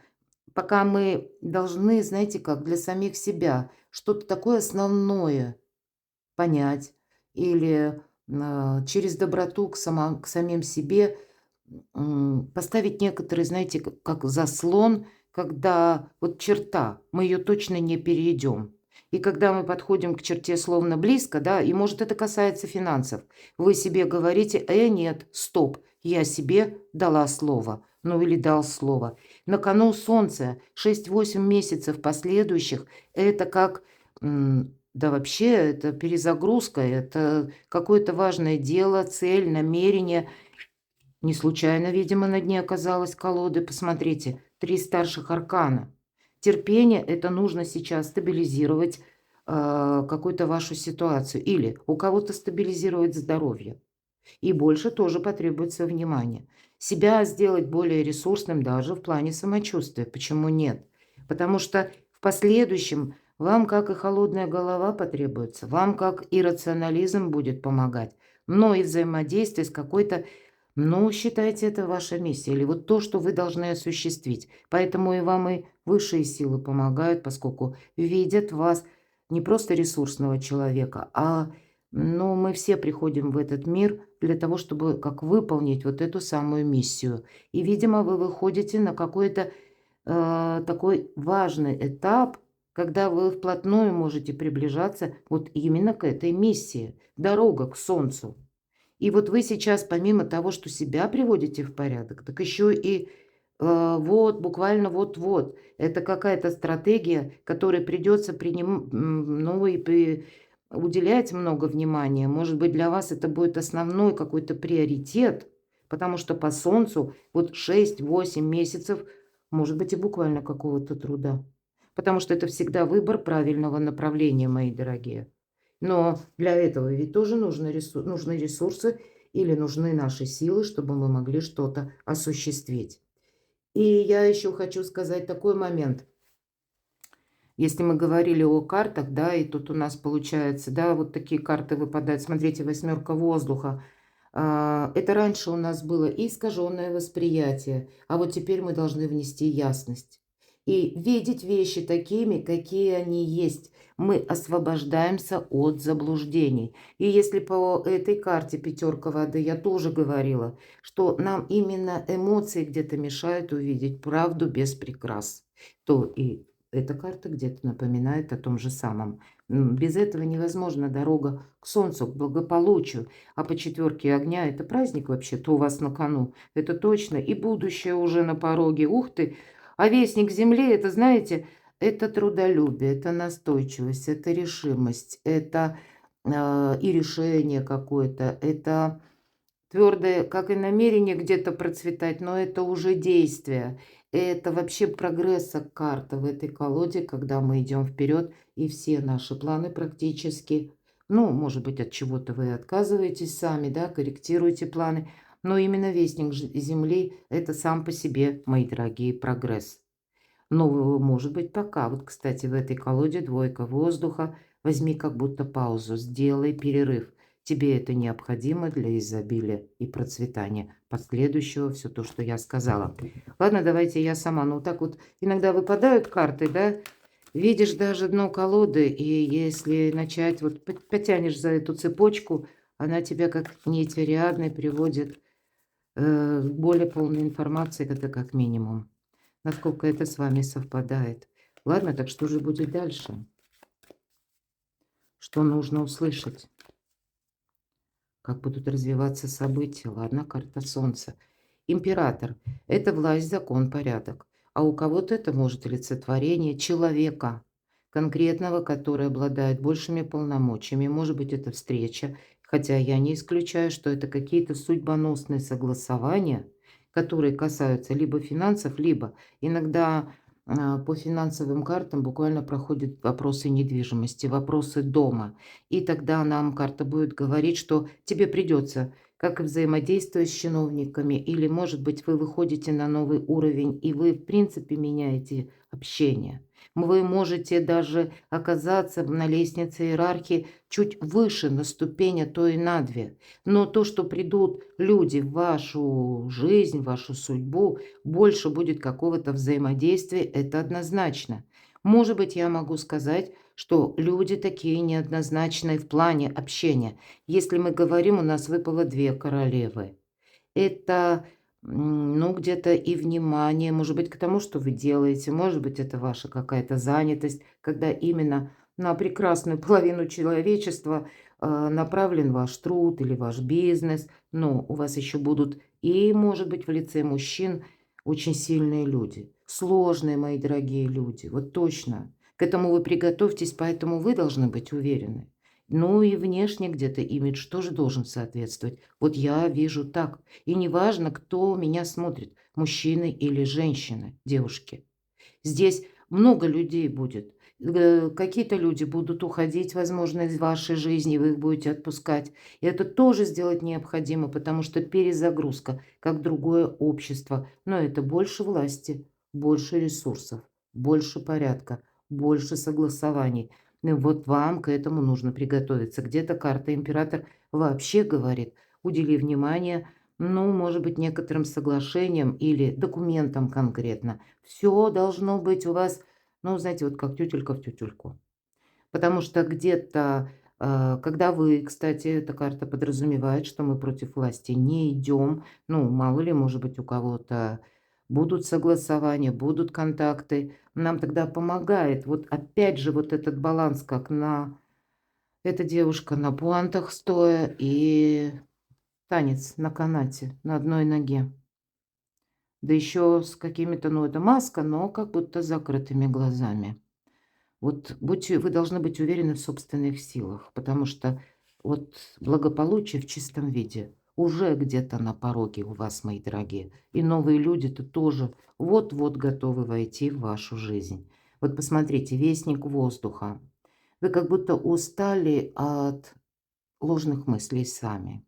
пока мы должны, знаете как, для самих себя что-то такое основное понять или через доброту к самим себе поставить некоторые, знаете, как заслон, когда вот черта, мы ее точно не перейдем. И когда мы подходим к черте словно близко, да, и может это касается финансов, вы себе говорите, нет, стоп, я себе дала слово, ну или дал слово. На кону солнце 6-8 месяцев последующих, это как, да вообще, это перезагрузка, это какое-то важное дело, цель, намерение. Не случайно, видимо, на дне оказалась колоды. Посмотрите, 3 старших аркана. Терпение — это нужно сейчас стабилизировать какую-то вашу ситуацию. Или у кого-то стабилизировать здоровье. И больше тоже потребуется внимания. Себя сделать более ресурсным даже в плане самочувствия. Почему нет? Потому что в последующем вам, как и холодная голова, потребуется, вам, как и рационализм будет помогать, но и взаимодействие с какой-то, ну, считайте, это ваша миссия, или вот то, что вы должны осуществить. Поэтому и вам и высшие силы помогают, поскольку видят вас не просто ресурсного человека, а ну, мы все приходим в этот мир для того, чтобы как выполнить вот эту самую миссию. И, видимо, вы выходите на какой-то такой важный этап, когда вы вплотную можете приближаться вот именно к этой миссии. Дорога к Солнцу. И вот вы сейчас, помимо того, что себя приводите в порядок, так еще и вот, буквально вот-вот. Это какая-то стратегия, которой придется ну, уделять много внимания. Может быть, для вас это будет основной какой-то приоритет, потому что по Солнцу вот 6-8 месяцев, может быть, и буквально какого-то труда. Потому что это всегда выбор правильного направления, мои дорогие. Но для этого ведь тоже нужны ресурсы или нужны наши силы, чтобы мы могли что-то осуществить. И я еще хочу сказать такой момент. Если мы говорили о картах, да, и тут у нас получается, да, вот такие карты выпадают. Смотрите, восьмерка воздуха. Это раньше у нас было и искаженное восприятие, а вот теперь мы должны внести ясность. И видеть вещи такими, какие они есть. Мы освобождаемся от заблуждений. И если по этой карте пятерка воды я тоже говорила, что нам именно эмоции где-то мешают увидеть правду без прикрас, то и эта карта где-то напоминает о том же самом. Без этого невозможна дорога к солнцу, к благополучию. А по четверке огня это праздник вообще-то у вас на кону. Это точно. И будущее уже на пороге. Ух ты! А вестник земли, это, знаете, это трудолюбие, это настойчивость, это решимость, это и решение какое-то, это твердое, как и намерение где-то процветать, но это уже действие. Это вообще прогресса карта в этой колоде, когда мы идем вперед, и все наши планы практически, ну, может быть, от чего-то вы отказываетесь сами, да, корректируете планы, но именно Вестник Земли — это сам по себе, мои дорогие, прогресс. Ну, может быть, пока. Вот, кстати, в этой колоде двойка воздуха. Возьми как будто паузу, сделай перерыв. Тебе это необходимо для изобилия и процветания последующего, все то, что я сказала. Ладно, давайте я сама. Ну, так вот иногда выпадают карты, да? Видишь даже дно колоды, и если начать, вот потянешь за эту цепочку, она тебя как нить Ариадны приводит к более полной информации, это как минимум. Насколько это с вами совпадает. Ладно, так что же будет дальше? Что нужно услышать? Как будут развиваться события? Ладно, карта Солнца. Император — это власть, закон, порядок. А у кого-то это может олицетворение человека, конкретного, который обладает большими полномочиями. Может быть, это встреча, хотя я не исключаю, что это какие-то судьбоносные согласования, которые касаются либо финансов, либо иногда по финансовым картам буквально проходят вопросы недвижимости, вопросы дома. И тогда нам карта будет говорить, что тебе придется как и взаимодействовать с чиновниками, или, может быть, вы выходите на новый уровень, и вы, в принципе, меняете общение. Вы можете даже оказаться на лестнице иерархии чуть выше, на ступень, а то и на две. Но то, что придут люди в вашу жизнь, в вашу судьбу, больше будет какого-то взаимодействия, это однозначно. Может быть, я могу сказать, что люди такие неоднозначные в плане общения. Если мы говорим, у нас выпало две королевы. Это, ну, где-то и внимание, может быть, к тому, что вы делаете, может быть, это ваша какая-то занятость, когда именно на прекрасную половину человечества направлен ваш труд или ваш бизнес, но у вас еще будут и, может быть, в лице мужчин очень сильные люди, сложные, мои дорогие люди, вот точно. К этому вы приготовьтесь, поэтому вы должны быть уверены. Ну и внешне где-то имидж тоже должен соответствовать. Вот я вижу так. И неважно, кто меня смотрит, мужчины или женщины, девушки. Здесь много людей будет. Какие-то люди будут уходить, возможно, из вашей жизни, вы их будете отпускать. И это тоже сделать необходимо, потому что перезагрузка, как другое общество. Но это больше власти, больше ресурсов, больше порядка, больше согласований. Ну, вот вам к этому нужно приготовиться. Где-то карта император вообще говорит, удели внимание, ну, может быть, некоторым соглашениям или документам конкретно. Все должно быть у вас, ну, знаете, вот как тютелька в тютельку. Потому что где-то, когда вы, кстати, эта карта подразумевает, что мы против власти не идем. Ну, мало ли, может быть, у кого-то будут согласования, будут контакты. Нам тогда помогает. Вот опять же вот этот баланс, как на эта девушка на пуантах стоя и танец на канате на одной ноге. Да еще с какими-то, ну, это маска, но как будто с закрытыми глазами. Вот вы должны быть уверены в собственных силах, потому что вот благополучие в чистом виде уже где-то на пороге у вас, мои дорогие. И новые люди-то тоже вот-вот готовы войти в вашу жизнь. Вот посмотрите, вестник воздуха. Вы как будто устали от ложных мыслей сами.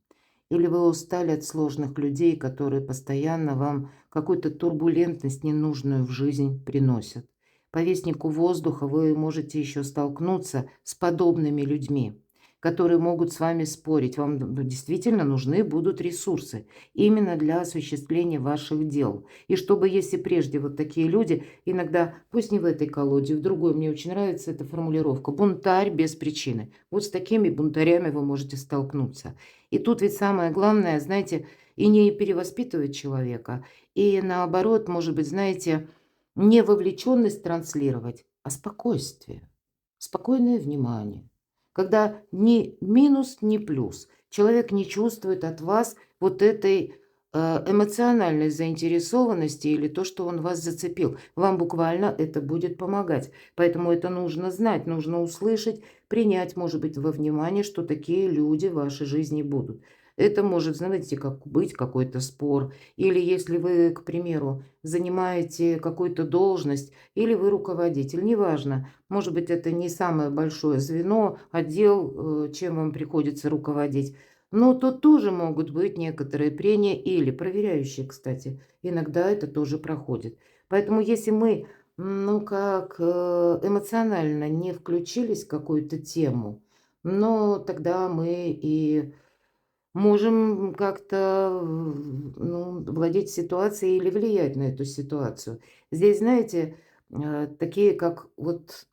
Или вы устали от сложных людей, которые постоянно вам какую-то турбулентность ненужную в жизнь приносят. По вестнику воздуха вы можете еще столкнуться с подобными людьми, которые могут с вами спорить. Вам действительно нужны будут ресурсы именно для осуществления ваших дел. И чтобы, если прежде вот такие люди, иногда, пусть не в этой колоде, в другой, мне очень нравится эта формулировка, бунтарь без причины. Вот с такими бунтарями вы можете столкнуться. И тут ведь самое главное, знаете, и не перевоспитывать человека, и наоборот, может быть, знаете, не вовлеченность транслировать, а спокойствие, спокойное внимание. Когда ни минус, ни плюс. Человек не чувствует от вас вот этой эмоциональной заинтересованности или то, что он вас зацепил. Вам буквально это будет помогать. Поэтому это нужно знать, нужно услышать, принять, может быть, во внимание, что такие люди в вашей жизни будут. Это может, знаете, как быть какой-то спор. Или если вы, к примеру, занимаете какую-то должность, или вы руководитель, неважно. Может быть, это не самое большое звено, отдел, чем вам приходится руководить. Но тут тоже могут быть некоторые прения или проверяющие, кстати. Иногда это тоже проходит. Поэтому если мы, ну, как эмоционально не включились в какую-то тему, но тогда мы и можем как-то, ну, владеть ситуацией или влиять на эту ситуацию. Здесь, знаете, такие как вот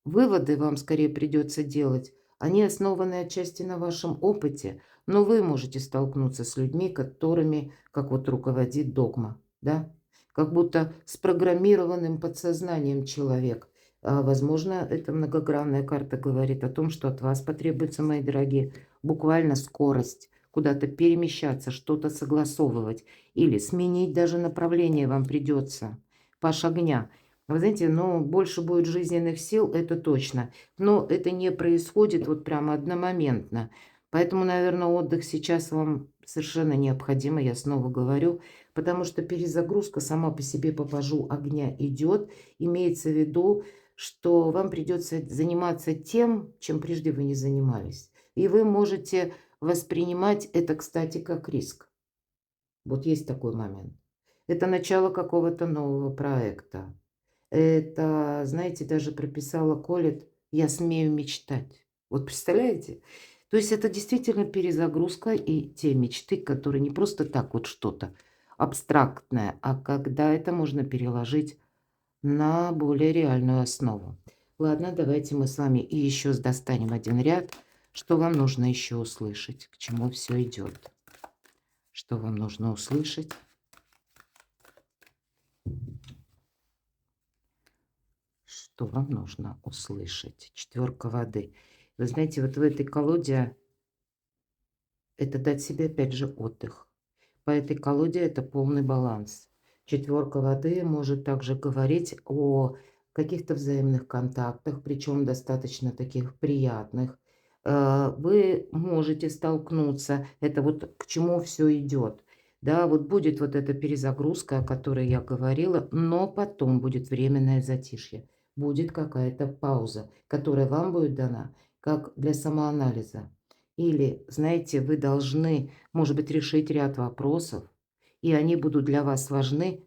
выводы вам скорее придется делать. Они основаны отчасти на вашем опыте, но вы можете столкнуться с людьми, которыми, как вот руководит догма, да? Как будто с программированным подсознанием человек. Возможно, эта многогранная карта говорит о том, что от вас потребуется, мои дорогие, буквально скорость, куда-то перемещаться, что-то согласовывать или сменить даже направление вам придется. Паш огня. Вы знаете, ну, больше будет жизненных сил, это точно. Но это не происходит вот прямо одномоментно. Поэтому, наверное, отдых сейчас вам совершенно необходимо, я снова говорю, потому что перезагрузка сама по себе по пажу огня идет. Имеется в виду, что вам придется заниматься тем, чем прежде вы не занимались. И вы можете воспринимать это, кстати, как риск. Вот есть такой момент. Это начало какого-то нового проекта. Это, знаете, даже прописала Колет «Я смею мечтать». Вот представляете? То есть это действительно перезагрузка и те мечты, которые не просто так вот что-то абстрактное, а когда это можно переложить на более реальную основу. Ладно, давайте мы с вами и еще достанем один ряд. Что вам нужно еще услышать? К чему все идет? Что вам нужно услышать? Что вам нужно услышать? Четверка воды. Вы знаете, вот в этой колоде это дать себе опять же отдых. По этой колоде это полный баланс. Четверка воды может также говорить о каких-то взаимных контактах, причем достаточно таких приятных. вы можете столкнуться, это вот к чему все идет. Да, вот будет вот эта перезагрузка, о которой я говорила, но потом будет временное затишье, будет какая-то пауза, которая вам будет дана как для самоанализа. Или, знаете, вы должны, может быть, решить ряд вопросов, и они будут для вас важны,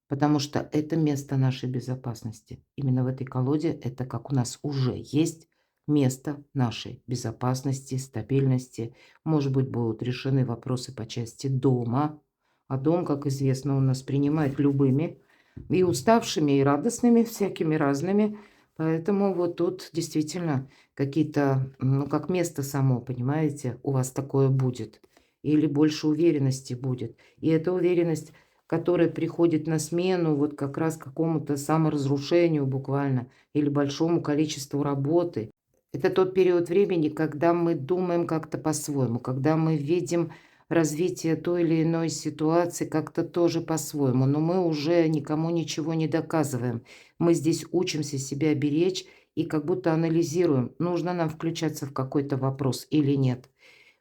потому что это место нашей безопасности. Именно в этой колоде это как у нас уже есть место нашей безопасности, стабильности. Может быть, будут решены вопросы по части дома. А дом, как известно, у нас принимает любыми, и уставшими, и радостными, всякими разными. Поэтому вот тут действительно какие-то, ну, как место само, понимаете, у вас такое будет. Или больше уверенности будет. И эта уверенность, которая приходит на смену вот как раз какому-то саморазрушению буквально или большому количеству работы. Это тот период времени, когда мы думаем как-то по-своему, когда мы видим развитие той или иной ситуации как-то тоже по-своему, но мы уже никому ничего не доказываем. Мы здесь учимся себя беречь и как будто анализируем, нужно нам включаться в какой-то вопрос или нет.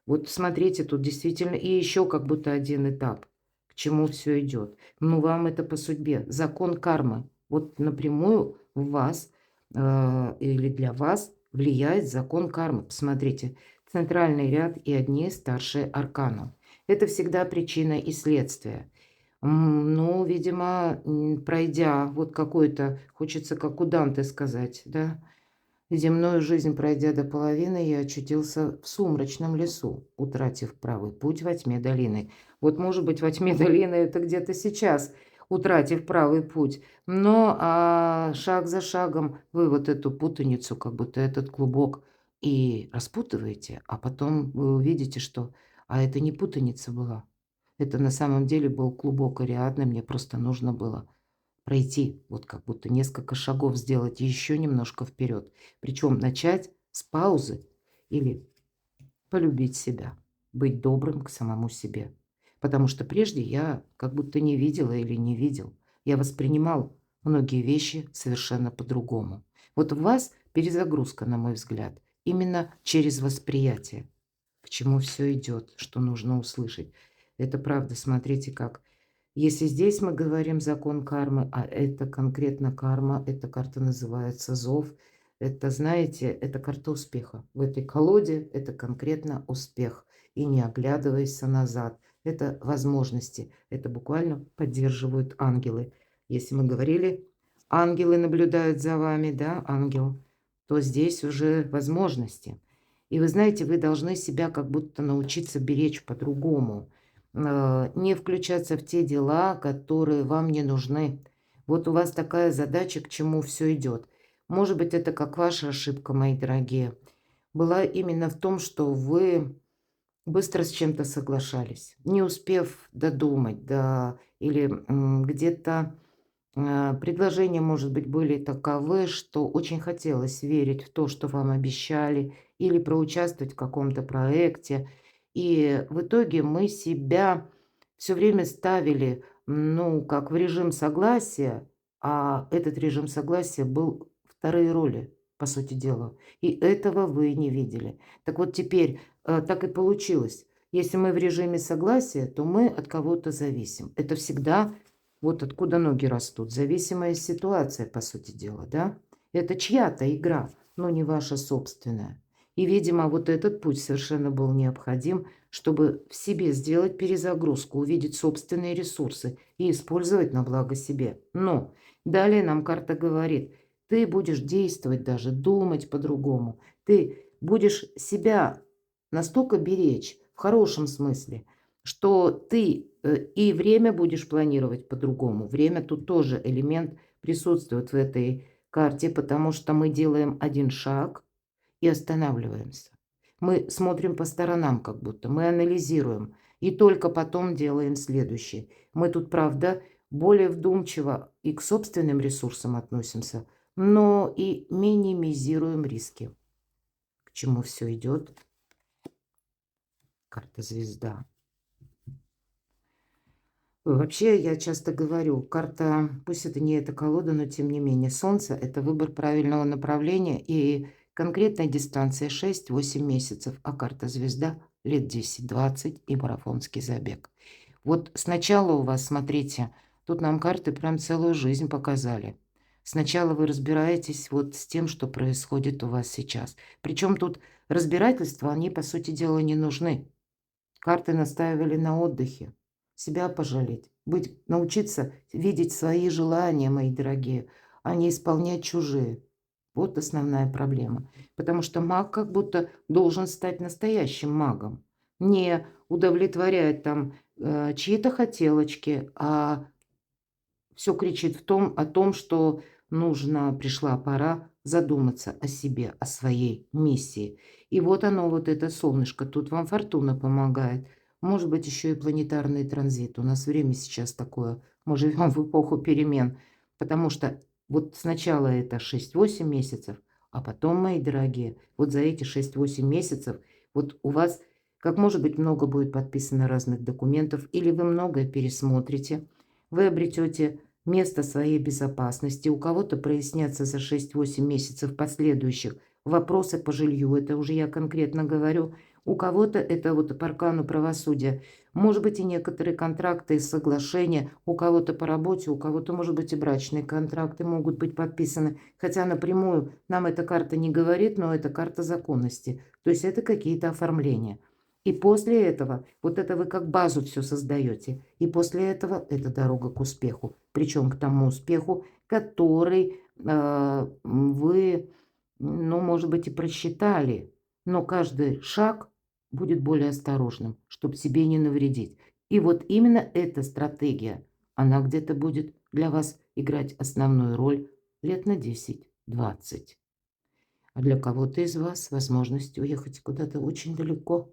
Вот смотрите, тут действительно и еще как будто один этап, к чему все идет. Ну, вам это по судьбе. Закон кармы. Вот напрямую в вас или для вас влияет закон кармы. Посмотрите, центральный ряд и одни старшие аркана. Это всегда причина и следствие. Ну, видимо, пройдя вот какой-то, хочется как у Данте сказать, да, земную жизнь пройдя до половины, я очутился в сумрачном лесу, утратив правый путь во тьме долины. Вот, может быть, во тьме долины это где-то сейчас, утратив правый путь. Но шаг за шагом вы вот эту путаницу, как будто этот клубок, и распутываете, а потом вы увидите, что это не путаница была. Это на самом деле был клубок Ариадны, мне просто нужно было пройти, вот как будто несколько шагов сделать и еще немножко вперед. Причем начать с паузы или полюбить себя, быть добрым к самому себе. Потому что прежде я как будто не видела или не видел. Я воспринимал многие вещи совершенно по-другому. Вот у вас перезагрузка, на мой взгляд, именно через восприятие. К чему все идет, что нужно услышать. Это правда, смотрите как. Если здесь мы говорим закон кармы, а это конкретно карма, эта карта называется зов. Это, знаете, это карта успеха. В этой колоде это конкретно успех. И не оглядывайся назад. Это возможности. Это буквально поддерживают ангелы. Если мы говорили, ангелы наблюдают за вами, да, ангел, то здесь уже возможности. И вы знаете, вы должны себя как будто научиться беречь по-другому, не включаться в те дела, которые вам не нужны. Вот у вас такая задача, к чему все идет. Может быть, это как ваша ошибка, мои дорогие, была именно в том, что вы быстро с чем-то соглашались, не успев додумать, да, или где-то предложения, может быть, были таковы, что очень хотелось верить в то, что вам обещали, или проучаствовать в каком-то проекте. И в итоге мы себя все время ставили, ну, как в режим согласия, а этот режим согласия был вторые роли, по сути дела. И этого вы не видели. Так вот теперь так и получилось. Если мы в режиме согласия, то мы от кого-то зависим. Это всегда вот откуда ноги растут. Зависимая ситуация, по сути дела, да? Это чья-то игра, но не ваша собственная. И, видимо, вот этот путь совершенно был необходим, чтобы в себе сделать перезагрузку, увидеть собственные ресурсы и использовать на благо себе. Но далее нам карта говорит, ты будешь действовать даже, думать по-другому. Ты будешь себя настолько беречь, в хорошем смысле, что ты и время будешь планировать по-другому. Время тут тоже элемент присутствует в этой карте, потому что мы делаем один шаг и останавливаемся. Мы смотрим по сторонам как будто, мы анализируем и только потом делаем следующий. Мы тут, правда, более вдумчиво и к собственным ресурсам относимся, но и минимизируем риски. К чему все идет? Карта звезда. Вообще, я часто говорю, карта, пусть это не эта колода, но тем не менее, Солнце– это выбор правильного направления и Конкретная дистанция 6-8 месяцев, а карта звезда лет 10-20 и марафонский забег. Вот сначала у вас, смотрите, тут нам карты прям целую жизнь показали. Сначала вы разбираетесь вот с тем, что происходит у вас сейчас. Причем тут разбирательства, они, по сути дела, не нужны. Карты настаивали на отдыхе, себя пожалеть, научиться видеть свои желания, мои дорогие, а не исполнять чужие. Вот основная проблема. Потому что маг как будто должен стать настоящим магом. Не удовлетворять там чьи-то хотелочки, а все кричит о том, что пришла пора задуматься о себе, о своей миссии. И вот оно, вот это солнышко, тут вам фортуна помогает. Может быть, еще и планетарный транзит. У нас время сейчас такое. Мы живем в эпоху перемен. Потому что вот сначала это 6-8 месяцев, а потом, мои дорогие, вот за эти 6-8 месяцев вот у вас, как может быть, много будет подписано разных документов, или вы многое пересмотрите, вы обретете место своей безопасности. У кого-то прояснятся за 6-8 месяцев последующих вопросы по жилью. Это уже я конкретно говорю. У кого-то это вот по аркану правосудия. Может быть, и некоторые контракты и соглашения. У кого-то по работе, у кого-то, может быть, и брачные контракты могут быть подписаны. Хотя напрямую нам эта карта не говорит, но это карта законности. То есть это какие-то оформления. И после этого, вот это вы как базу все создаете. И после этого это дорога к успеху. Причем к тому успеху, который вы, может быть, и просчитали. Но каждый шаг будет более осторожным, чтобы себе не навредить. И вот именно эта стратегия, она где-то будет для вас играть основную роль лет на 10-20. А для кого-то из вас возможность уехать куда-то очень далеко.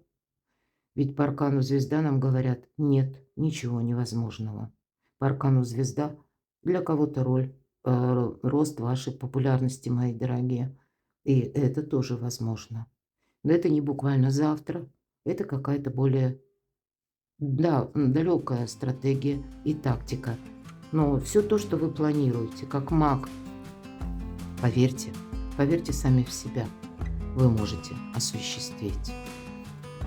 Ведь по аркану звезда нам говорят: нет, ничего невозможного. По аркану звезда для кого-то роль, рост вашей популярности, мои дорогие. И это тоже возможно. Но это не буквально завтра. Это какая-то более далекая стратегия и тактика. Но все то, что вы планируете, как маг, поверьте, поверьте сами в себя, вы можете осуществить.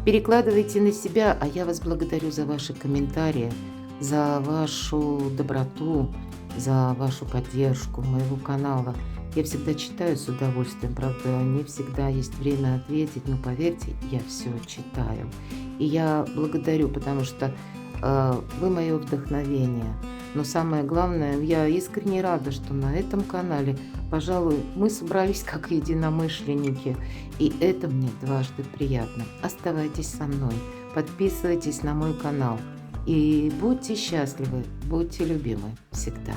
Перекладывайте на себя, а я вас благодарю за ваши комментарии, за вашу доброту, за вашу поддержку моего канала. Я всегда читаю с удовольствием, правда, не всегда есть время ответить, но поверьте, я все читаю. И я благодарю, потому что вы мое вдохновение. Но самое главное, я искренне рада, что на этом канале, пожалуй, мы собрались как единомышленники. И это мне дважды приятно. Оставайтесь со мной, подписывайтесь на мой канал. И будьте счастливы, будьте любимы всегда.